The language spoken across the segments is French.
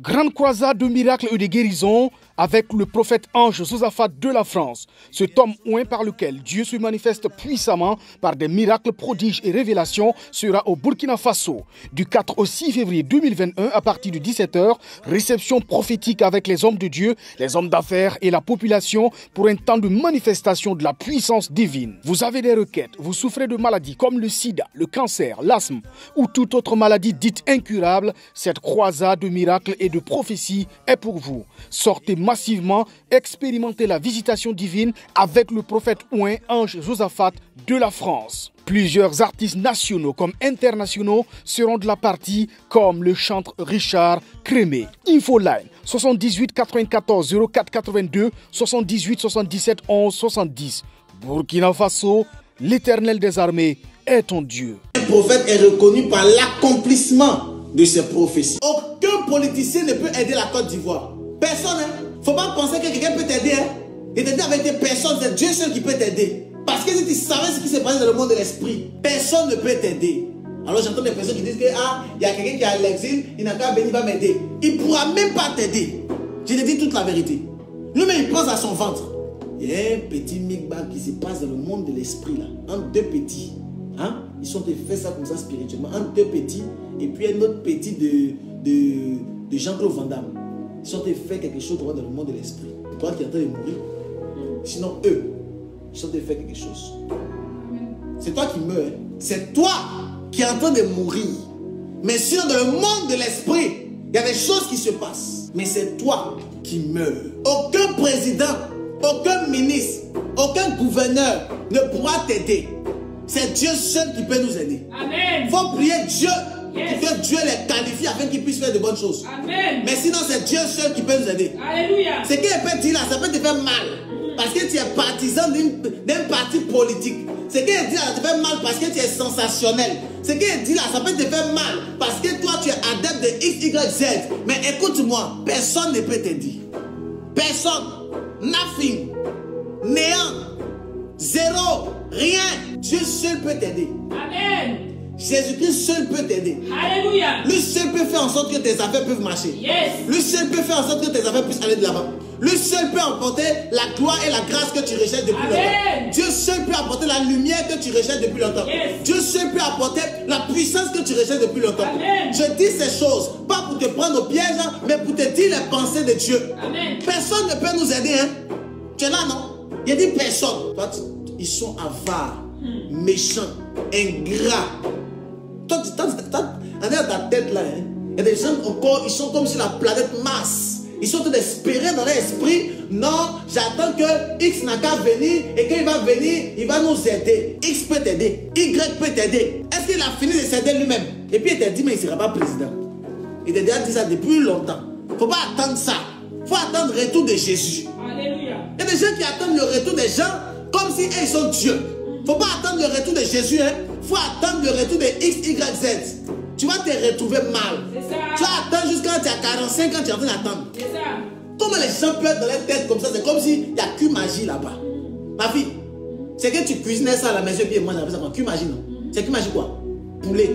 Grande croisade de miracles et de guérisons avec le prophète ange Josaphat de la France. Cet homme oint par lequel Dieu se manifeste puissamment par des miracles, prodiges et révélations sera au Burkina Faso. Du 4 au 6 février 2021 à partir de 17 h, réception prophétique avec les hommes de Dieu, les hommes d'affaires et la population pour un temps de manifestation de la puissance divine. Vous avez des requêtes, vous souffrez de maladies comme le sida, le cancer, l'asthme ou toute autre maladie dite incurable, cette croisade de miracles et de prophéties est pour vous. Sortez massivement, expérimentez la visitation divine avec le prophète oint ange Josaphat de la France. Plusieurs artistes nationaux comme internationaux seront de la partie comme le chanteur Richard Crémé. Infoline 78 94 04 82 78 77 11 70. Burkina Faso, l'Éternel des armées est ton Dieu. Un prophète est reconnu par l'accomplissement de ses prophéties. Aucun politicien ne peut aider la Côte d'Ivoire. Personne, hein? Faut pas penser que quelqu'un peut t'aider, hein? Et t'aider avec des personnes, c'est Dieu seul qui peut t'aider. Parce que si tu savais ce qui se passe dans le monde de l'esprit, personne ne peut t'aider. Alors j'entends des personnes qui disent que il y a quelqu'un qui est à l'exil, il n'a qu'à venir, il va m'aider. Il ne pourra même pas t'aider. Je te dis toute la vérité. Lui-même, il pense à son ventre. Il y a un petit migba qui se passe dans le monde de l'esprit là. Entre deux petits. Hein? Ils sont fait ça comme ça spirituellement. Entre deux petits. Et puis un autre petit de Jean-Claude Van Damme. Ils sont fait quelque chose dans le monde de l'esprit. Toi qui es en train de mourir. Sinon eux, ils sont fait quelque chose. C'est toi qui meurs. C'est toi qui es en train de mourir. Mais sinon dans le monde de l'esprit, il y a des choses qui se passent. Mais c'est toi qui meurs. Aucun président, aucun ministre, aucun gouverneur ne pourra t'aider. C'est Dieu seul qui peut nous aider. Amen. Il faut prier Dieu. Yes. Pour que Dieu les qualifie afin qu'ils puissent faire de bonnes choses. Amen. Mais sinon, c'est Dieu seul qui peut nous aider. Alléluia. Ce qu'il peut dire là, ça peut te faire mal. Parce que tu es partisan d'un parti politique. Ce qu'il dit là, ça te fait mal parce que tu es sensationnel. Ce qu'il dit là, ça peut te faire mal parce que toi, tu es adepte de X, Y, Z. Mais écoute-moi, personne ne peut t'aider. Personne. Nothing. Néant. Zéro. Rien. Dieu seul peut t'aider. Amen. Jésus-Christ seul peut t'aider. Alléluia. Lui seul peut faire en sorte que tes affaires peuvent marcher. Yes. Lui seul peut faire en sorte que tes affaires puissent aller de l'avant. Lui seul peut apporter la gloire et la grâce que tu recherches depuis longtemps. Dieu seul peut apporter la lumière que tu recherches depuis longtemps. Yes. Dieu seul peut apporter la puissance que tu recherches depuis longtemps. Amen. Je dis ces choses, pas pour te prendre au piège, mais pour te dire les pensées de Dieu. Amen. Personne ne peut nous aider. Hein? Tu es là, non? Il a dit personne. Ils sont avares, méchants, ingrats. Toi, dans ta tête là, hein, il y a des gens encore, ils sont comme sur la planète Mars. Ils sont en train d'espérer dans leur esprit. Non, j'attends que X n'a qu'à venir et qu'il va venir, il va nous aider. X peut t'aider, Y peut t'aider. Est-ce qu'il a fini de s'aider lui-même? Et puis il t'a dit, mais il ne sera pas président. Il t'a déjà dit ça depuis longtemps. Il ne faut pas attendre ça. Il faut attendre le retour de Jésus. Alléluia. Il y a des gens qui attendent le retour des gens comme si ils sont Dieu. Il ne faut pas attendre le retour de Jésus. Hein. Il faut attendre le retour de X, Y, Z. Tu vas te retrouver mal. Tu vas attendre jusqu'à tu as 45 ans, tu es en train d'attendre. Comment les gens peuvent dans leur tête comme ça? C'est comme s'il n'y a qu'une magie là-bas. Ma fille, c'est que tu cuisinais ça à la maison et puis moi j'avais ça comme qu'une magie, non? C'est qu'une magie quoi? Poulet.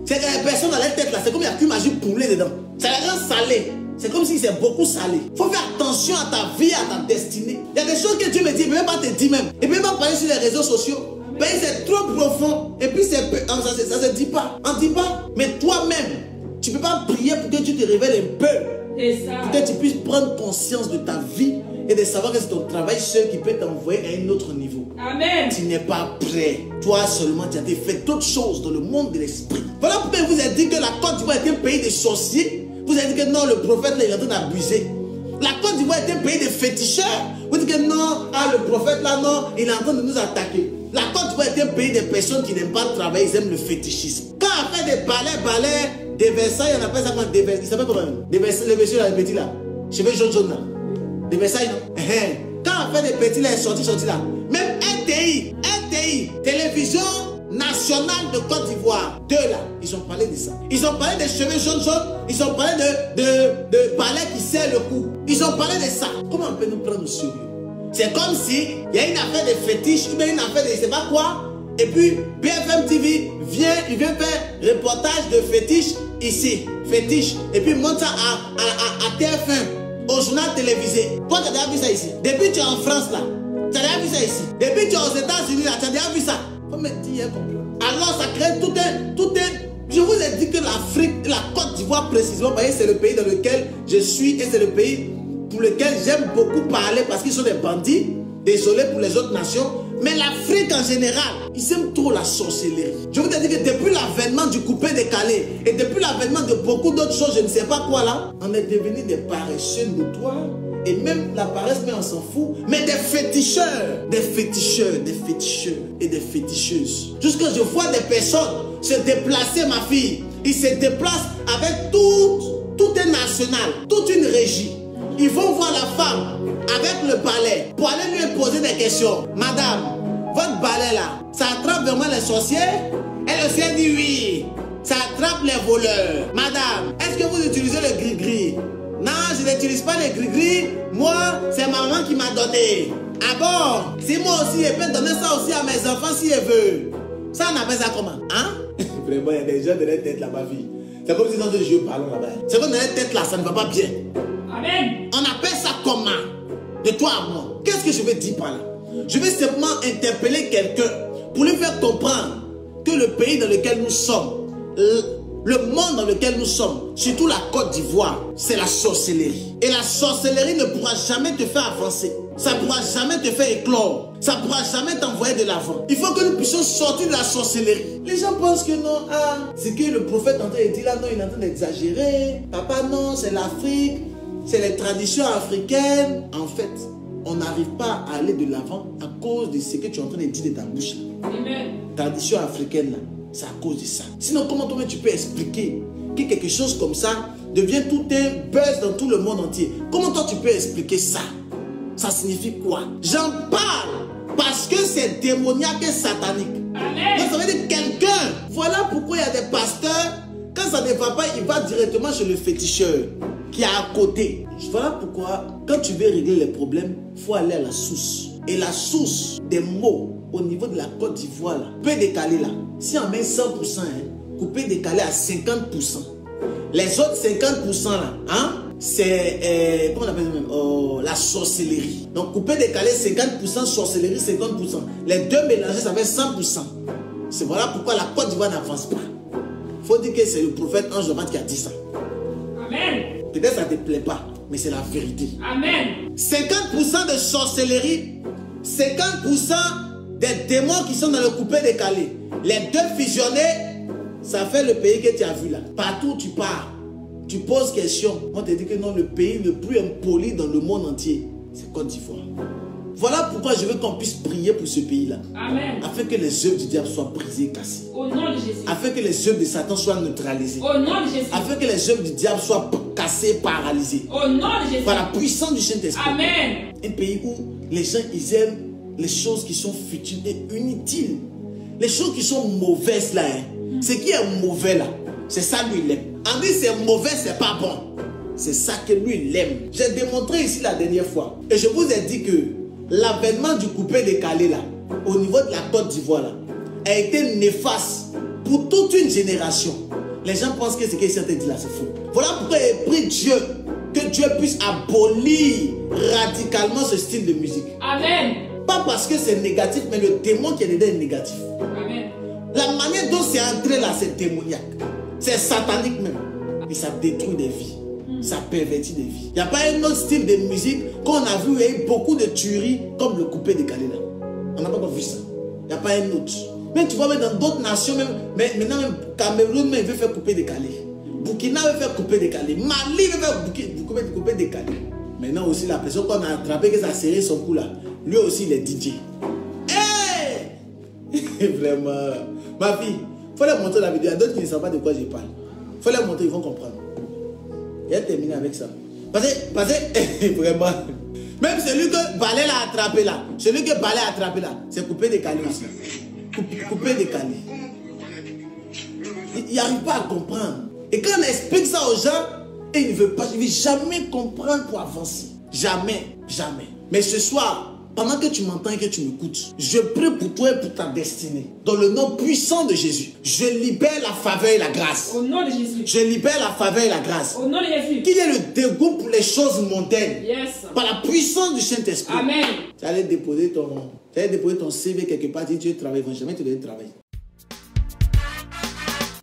C'est que les personnes dans leur tête là, c'est comme il n'y a qu'une magie poulet dedans. Ça les rend salé. C'est comme si c'est beaucoup salé. Il faut faire attention à ta vie, à ta destinée. Il y a des choses que Dieu me dit, il ne peut même pas te dire même. Il ne peut même pas parler sur les réseaux sociaux. Mais c'est trop profond. Et puis ça ne se dit pas. On ne dit pas. Mais toi-même, tu ne peux pas prier pour que tu te révèles un peu. Pour que tu puisses prendre conscience de ta vie et de savoir que c'est ton travail seul qui peut t'envoyer à un autre niveau. Amen. Tu n'es pas prêt. Toi seulement, tu as fait d'autres choses dans le monde de l'esprit. Voilà pourquoi il vous a dit que la Côte d'Ivoire est un pays de sorciers. Vous avez dit que non, le prophète là, il est en train d'abuser. La Côte d'Ivoire est un pays de féticheurs. Vous dites que non, le prophète là, non, il est en train de nous attaquer. La Côte d'Ivoire est un pays de personnes qui n'aiment pas travailler, ils aiment le fétichisme. Quand on fait des balais, des Versailles, on appelle ça comme des Versailles. Il s'appelle comment? Des Versailles, le monsieur là, le petit là. Cheveux jaune là. Des Versailles, non? Quand on fait des petits là, sortis là. Même RTI, télévision nationale de Côte d'Ivoire, deux là, ils ont parlé de ça. Ils ont parlé des cheveux jaunes, ils ont parlé de balais qui serrent le cou. Ils ont parlé de ça. Comment on peut nous prendre au sérieux? C'est comme si il y a une affaire de fétiche ou bien une affaire de je ne sais pas quoi. Et puis BFM TV vient faire reportage de fétiche ici, fétiche, et puis monte ça à TF1, au journal télévisé. Toi, tu as déjà vu ça ici. Depuis tu es en France là, tu as déjà vu ça ici. Depuis tu es aux États-Unis là, tu as déjà vu ça. Faut me dire, alors ça crée tout un... Je vous ai dit que l'Afrique, la Côte d'Ivoire précisément, c'est le pays dans lequel je suis et c'est le pays pour lequel j'aime beaucoup parler parce qu'ils sont des bandits. Désolé pour les autres nations. Mais l'Afrique en général, ils aiment trop la sorcellerie. Je vous ai dit que depuis l'avènement du coupé-décalé et depuis l'avènement de beaucoup d'autres choses, je ne sais pas quoi là, on est devenus des paresseux notoires. Et même la paresse, mais on s'en fout. Mais des féticheurs, des féticheurs, des féticheurs et des féticheuses. Jusque je vois des personnes se déplacer, ma fille. Ils se déplacent avec tout un national, toute une régie. Ils vont voir la femme avec le balai pour aller lui poser des questions. Madame, votre balai là, ça attrape vraiment les sorciers? Elle aussi a dit oui. Ça attrape les voleurs. Madame, est-ce que vous utilisez le gris-gris? Non, je n'utilise pas les gris-gris. Moi, c'est maman qui m'a donné. Ah bon? Si moi aussi, je peux donner ça aussi à mes enfants si elle veut. Ça, on appelle ça comment? Hein? Vraiment, il y a des gens de la tête là, ma fille. C'est comme si dans un jeu parlons là-bas. C'est comme dans la tête là, ça ne va pas bien. Amen. On appelle ça comment? De toi à moi. Qu'est-ce que je veux dire par là? Je vais simplement interpeller quelqu'un pour lui faire comprendre que le pays dans lequel nous sommes, le monde dans lequel nous sommes, surtout la Côte d'Ivoire, c'est la sorcellerie. Et la sorcellerie ne pourra jamais te faire avancer. Ça ne pourra jamais te faire éclore. Ça ne pourra jamais t'envoyer de l'avant. Il faut que nous puissions sortir de la sorcellerie. Les gens pensent que non, c'est que le prophète est en train de dire là, non, il est en train d'exagérer. Papa, non, c'est l'Afrique, c'est les traditions africaines. En fait, on n'arrive pas à aller de l'avant à cause de ce que tu es en train de dire de ta bouche. Amen. Tradition africaine là. C'est à cause de ça. Sinon, comment toi tu peux expliquer que quelque chose comme ça devient tout un buzz dans tout le monde entier? Comment toi tu peux expliquer ça? Ça signifie quoi? J'en parle parce que c'est démoniaque et satanique. Amen. Donc ça veut dire quelqu'un. Voilà pourquoi il y a des pasteurs, quand ça ne va pas, il va directement chez le féticheur qui est à côté. Voilà pourquoi quand tu veux régler les problèmes, il faut aller à la source. Et la source des mots au niveau de la Côte d'Ivoire, peut décaler là. Si on met 100%, coupé décalé à 50%. Les autres 50% là, c'est, comment on appelle ça même? La sorcellerie. Donc coupé décalé 50%, sorcellerie 50%. Les deux mélangés, ça fait 100%. C'est voilà pourquoi la Côte d'Ivoire n'avance pas. Il faut dire que c'est le prophète Ange Levat qui a dit ça. Amen. Peut-être ça ne te plaît pas, mais c'est la vérité. Amen. 50% de sorcellerie, 50% des démons qui sont dans le coupé décalé. Les deux fusionnés, ça fait le pays que tu as vu là. Partout où tu pars, tu poses question. On te dit que non, le pays le plus impoli dans le monde entier, c'est Côte d'Ivoire. Voilà pourquoi je veux qu'on puisse prier pour ce pays-là. Amen. Afin que les œuvres du diable soient brisées et cassées. Au nom de Jésus. Afin que les œuvres de Satan soient neutralisées. Au nom de Jésus. Afin que les œuvres du diable soient cassées, paralysées. Au nom de Jésus. Par la puissance du Saint-Esprit. Amen. Un pays où les gens, ils aiment les choses qui sont futiles et inutiles. Les choses qui sont mauvaises là. Ce qui est mauvais là, c'est ça lui il aime. On dit c'est mauvais, c'est pas bon. C'est ça que lui il aime. J'ai démontré ici la dernière fois. Et je vous ai dit que l'avènement du coupé décalé là, au niveau de la Côte d'Ivoire là, a été néfaste pour toute une génération. Les gens pensent que ce qu'ils sont dit là, c'est faux. Voilà pourquoi il prie Dieu, que Dieu puisse abolir radicalement ce style de musique. Amen. Pas parce que c'est négatif, mais le démon qui est dedans est négatif. Amen. La manière dont c'est entré là, c'est démoniaque. C'est satanique même. Et ça détruit des vies. Ça pervertit des vies. Il n'y a pas un autre style de musique qu'on a vu, il y a eu beaucoup de tueries comme le coupé décalé là. On n'a pas vu ça. Il n'y a pas un autre. Même tu vois, même dans d'autres nations, même, maintenant même Cameroun même, veut faire couper décalé. Burkina veut faire couper décalé. Mali veut faire couper décalé. Maintenant aussi, la personne qu'on a attrapé, que ça a serré son cou là, lui aussi il est DJ. Hey! Vraiment. Ma fille, il faut leur montrer la vidéo. Il y a d'autres qui ne savent pas de quoi je parle. Il faut leur montrer, ils vont comprendre. Et elle termine avec ça. Parce que vraiment, même celui que Balai l'a attrapé là, celui que Balai a attrapé là, c'est coupé décalé aussi. Coupé décalé. Il n'arrive pas à comprendre. Et quand on explique ça aux gens, il ne veut pas, il ne veut jamais comprendre pour avancer. Jamais, jamais. Mais ce soir, pendant que tu m'entends et que tu m'écoutes, je prie pour toi et pour ta destinée. Dans le nom puissant de Jésus, je libère la faveur et la grâce. Au nom de Jésus. Je libère la faveur et la grâce. Au nom de Jésus. Qu'il y ait le dégoût pour les choses mondaines. Yes. Par la puissance du Saint-Esprit. Amen. Tu allais déposer ton CV quelque part, tu veux travailler, ils vont jamais te donner de travail.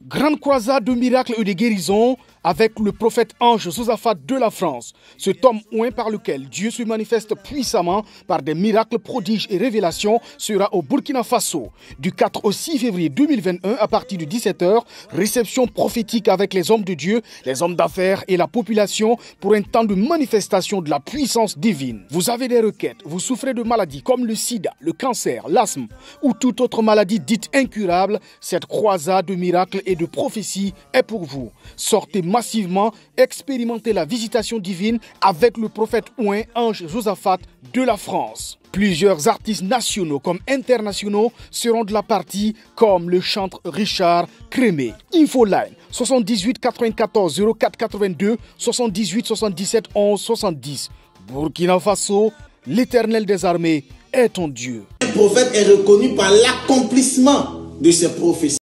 Grande croisade de miracles et de guérisons avec le prophète Ange Josaphat de la France. Cet homme oint par lequel Dieu se manifeste puissamment par des miracles, prodiges et révélations sera au Burkina Faso. Du 4 au 6 février 2021 à partir de 17h, réception prophétique avec les hommes de Dieu, les hommes d'affaires et la population pour un temps de manifestation de la puissance divine. Vous avez des requêtes, vous souffrez de maladies comme le sida, le cancer, l'asthme ou toute autre maladie dite incurable, cette croisade de miracles et de prophéties est pour vous. Sortez massivement, expérimentez la visitation divine avec le prophète oint Ange Josaphat de la France. Plusieurs artistes nationaux comme internationaux seront de la partie comme le chanteur Richard Crémé. Infoline 78 94 04 82 78 77 11 70. Burkina Faso, l'Éternel des armées est ton Dieu. Un prophète est reconnu par l'accomplissement de ses prophéties.